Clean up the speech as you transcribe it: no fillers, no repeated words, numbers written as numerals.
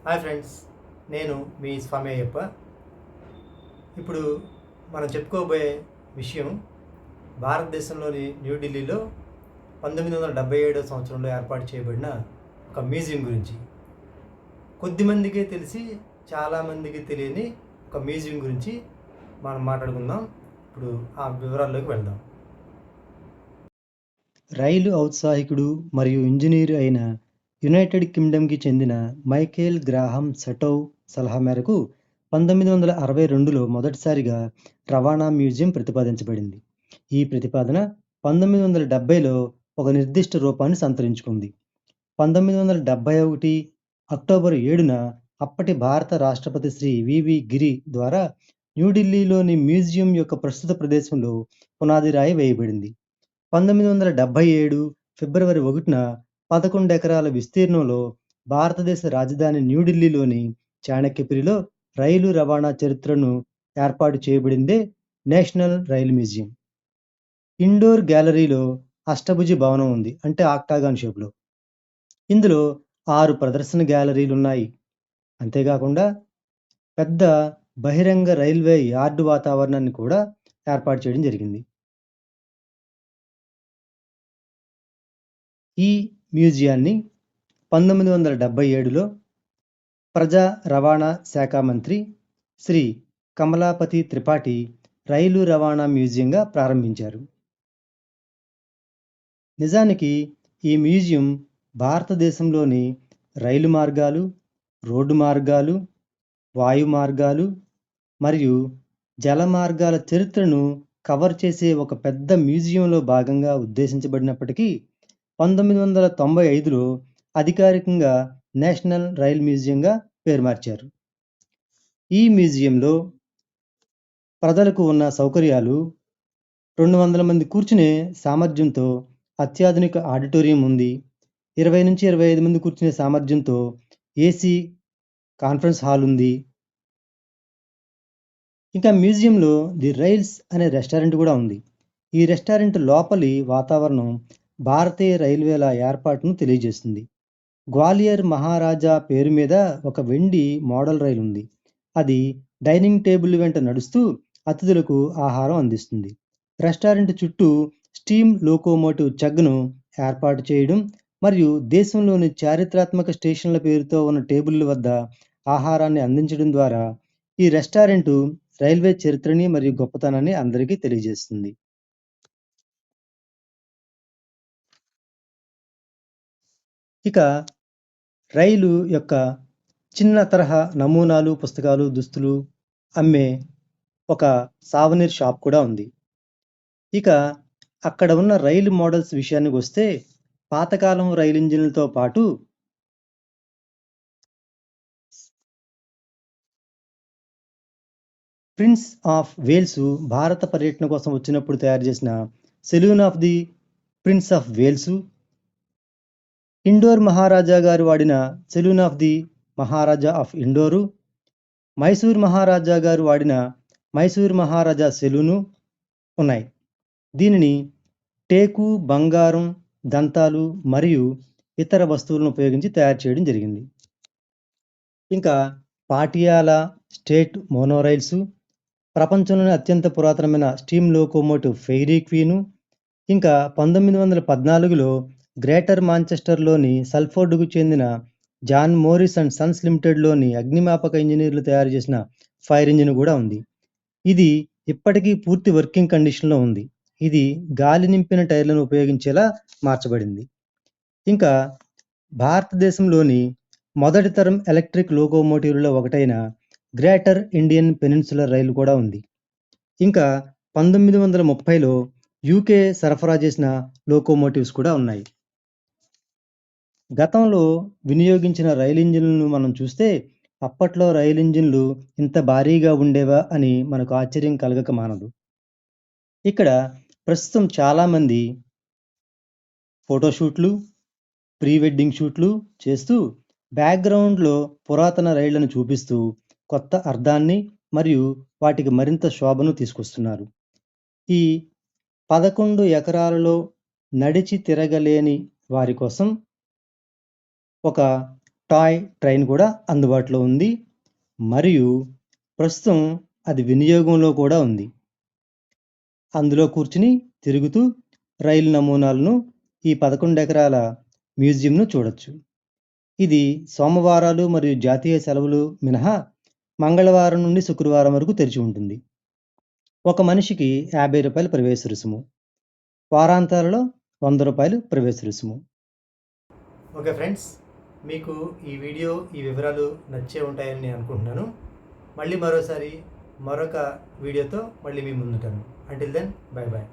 Hi friends, నేను మీ స్వామి అయ్యప్ప. ఇప్పుడు మనం చెప్పుకోబోయే విషయం భారతదేశంలోని న్యూఢిల్లీలో 1977 సంవత్సరంలో ఏర్పాటు చేయబడిన ఒక మ్యూజియం గురించి. కొద్దిమందికే తెలిసి చాలామందికి తెలియని ఒక మ్యూజియం గురించి మనం మాట్లాడుకుందాం. ఇప్పుడు ఆ వివరాల్లోకి వెళ్దాం. రైలు ఔత్సాహికుడు మరియు ఇంజనీరు అయిన యునైటెడ్ కింగ్డమ్కి చెందిన మైకేల్ గ్రాహం సటోవ్ సలహా మేరకు 1962లో మొదటిసారిగా రవాణా మ్యూజియం ప్రతిపాదించబడింది. ఈ ప్రతిపాదన 1970లో ఒక నిర్దిష్ట రూపాన్ని సంతరించుకుంది. 1971 అక్టోబర్ 7న అప్పటి భారత రాష్ట్రపతి శ్రీ వివి గిరి ద్వారా న్యూఢిల్లీలోని మ్యూజియం యొక్క ప్రస్తుత ప్రదేశంలో పునాది రాయి వేయబడింది. 1977 ఫిబ్రవరి 1న 11 ఎకరాల విస్తీర్ణంలో భారతదేశ రాజధాని న్యూఢిల్లీలోని చాణక్యపురిలో రైలు రవాణా చరిత్రను ఏర్పాటు చేయబడిందే నేషనల్ రైల్ మ్యూజియం. ఇండోర్ గ్యాలరీలో అష్టభుజి భవనం ఉంది, అంటే ఆక్టాగాన్ షేప్లో. ఇందులో 6 ప్రదర్శన గ్యాలరీలు ఉన్నాయి. అంతేకాకుండా పెద్ద బహిరంగ రైల్వే యార్డు వాతావరణాన్ని కూడా ఏర్పాటు చేయడం జరిగింది. ఈ మ్యూజియాన్ని 1977లో ప్రజా రవాణా శాఖ మంత్రి శ్రీ కమలాపతి త్రిపాఠి రైలు రవాణా మ్యూజియంగా ప్రారంభించారు. నిజానికి ఈ మ్యూజియం భారతదేశంలోని రైలు మార్గాలు, రోడ్డు మార్గాలు, వాయు మార్గాలు మరియు జల మార్గాల చరిత్రను కవర్ చేసే ఒక పెద్ద మ్యూజియంలో భాగంగా ఉద్దేశించబడినప్పటికీ 1995లో అధికారికంగా నేషనల్ రైల్ మ్యూజియంగా పేరు మార్చారు. ఈ మ్యూజియంలో ప్రజలకు ఉన్న సౌకర్యాలు 200 మంది కూర్చునే సామర్థ్యంతో అత్యాధునిక ఆడిటోరియం ఉంది. 20 నుంచి 25 మంది కూర్చునే సామర్థ్యంతో ఏసీ కాన్ఫరెన్స్ హాల్ ఉంది. ఇంకా మ్యూజియంలో ది రైల్స్ అనే రెస్టారెంట్ కూడా ఉంది. ఈ రెస్టారెంట్ లోపలి వాతావరణం భారతీయ రైల్వేల ఏర్పాటును తెలియజేస్తుంది. గ్వాలియర్ మహారాజా పేరు మీద ఒక వెండి మోడల్ రైలు ఉంది. అది డైనింగ్ టేబుల్ వెంట నడుస్తూ అతిథులకు ఆహారం అందిస్తుంది. రెస్టారెంట్ చుట్టూ స్టీమ్ లోకోమోటివ్ చగ్ను ఏర్పాటు చేయడం మరియు దేశంలోని చారిత్రాత్మక స్టేషన్ల పేరుతో ఉన్న టేబుల్ల వద్ద ఆహారాన్ని అందించడం ద్వారా ఈ రెస్టారెంటు రైల్వే చరిత్రని మరియు గొప్పతనాన్ని అందరికీ తెలియజేస్తుంది. ఇక రైలు యొక్క చిన్న తరహా నమూనాలు, పుస్తకాలు, దుస్తులు అమ్మే ఒక సావనీర్ షాప్ కూడా ఉంది. ఇక అక్కడ ఉన్న రైలు మోడల్స్ విషయానికి వస్తే పాతకాలం రైలు ఇంజిన్లతో పాటు ప్రిన్స్ ఆఫ్ వేల్స్ భారత పర్యటన కోసం వచ్చినప్పుడు తయారు చేసిన saloon of the Prince of Wales, Indore Maharaja గారు వాడిన saloon of the Maharaja of Indore, Mysore Maharaja గారు వాడిన మైసూర్ మహారాజా సెలూను ఉన్నాయి. దీనిని టేకు, బంగారం, దంతాలు మరియు ఇతర వస్తువులను ఉపయోగించి తయారు చేయడం జరిగింది. ఇంకా పాటియాలా స్టేట్ మోనోరైల్స్, ప్రపంచంలోని అత్యంత పురాతనమైన స్టీమ్ లోకోమోటివ్ ఫెయిరీ క్వీను, ఇంకా 1914లో గ్రేటర్ మాంచెస్టర్లోని సల్ఫోర్డ్కు చెందిన జాన్ మోరిస్ అండ్ సన్స్ లిమిటెడ్లోని అగ్నిమాపక ఇంజనీర్లు తయారు చేసిన ఫైర్ ఇంజిన్ కూడా ఉంది. ఇది ఇప్పటికీ పూర్తి వర్కింగ్ కండిషన్లో ఉంది. ఇది గాలి నింపిన టైర్లను ఉపయోగించేలా మార్చబడింది. ఇంకా భారతదేశంలోని మొదటి తరం ఎలక్ట్రిక్ లోకోమోటివ్లలో ఒకటైన గ్రేటర్ ఇండియన్ పెనిన్సులర్ రైలు కూడా ఉంది. ఇంకా 1930లో యూకే సరఫరా చేసిన లోకోమోటివ్స్ కూడా ఉన్నాయి. గతంలో వినియోగించిన రైలు ఇంజిన్లను మనం చూస్తే అప్పట్లో రైలు ఇంజిన్లు ఇంత భారీగా ఉండేవా అని మనకు ఆశ్చర్యం కలగక మానదు. ఇక్కడ ప్రస్తుతం చాలామంది ఫోటోషూట్లు, ప్రీ వెడ్డింగ్ షూట్లు చేస్తూ బ్యాక్గ్రౌండ్లో పురాతన రైళ్లను చూపిస్తూ కొత్త అర్థాన్ని మరియు వాటికి మరింత శోభను తీసుకొస్తున్నారు. ఈ 11 ఎకరాలలో నడిచి తిరగలేని వారి కోసం ఒక టాయ్ ట్రైన్ కూడా అందుబాటులో ఉంది మరియు ప్రస్తుతం అది వినియోగంలో కూడా ఉంది. అందులో కూర్చుని తిరుగుతూ రైలు నమూనాలను ఈ 11 ఎకరాల మ్యూజియంను చూడొచ్చు. ఇది సోమవారాలు మరియు జాతీయ సెలవులు మినహా మంగళవారం నుండి శుక్రవారం వరకు తెరిచి ఉంటుంది. ఒక మనిషికి రూ. 50 ప్రవేశ రుసుము. వారాంతాలలో రూ. 100 ప్రవేశ రుసుము. ఓకే ఫ్రెండ్స్, మీకు ఈ వీడియో ఈ వివరాలు నచ్చే ఉంటాయని నేను అనుకుంటున్నాను. మళ్ళీ మరోసారి మరొక వీడియోతో మళ్ళీ మీ ముందుంటాను. Until then, bye bye.